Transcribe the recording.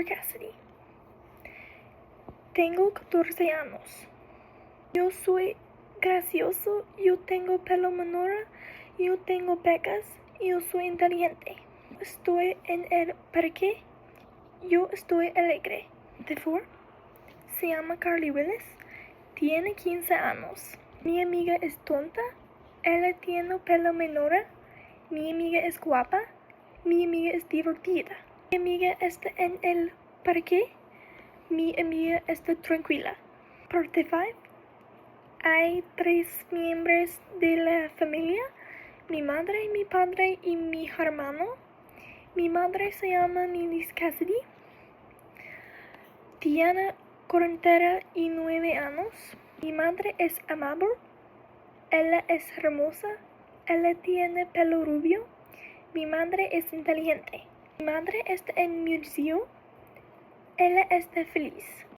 Cassidy. Tengo 14 años. Yo soy gracioso, yo tengo pelo menor, yo tengo pecas, yo soy inteligente. Estoy en el parque, yo estoy alegre. Devor se llama Carly Willis, tiene 15 años. Mi amiga es tonta, ella tiene pelo menor, mi amiga es guapa, mi amiga es divertida. Mi amiga está en el parque, mi amiga está tranquila. Parte 5. Hay 3 miembros de la familia, mi madre, mi padre y mi hermano. Mi madre se llama Miss Cassidy, tiene 49 años. Mi madre es amable, ella es hermosa, ella tiene pelo rubio. Mi madre es inteligente. Mi madre está en el museo, ella está feliz.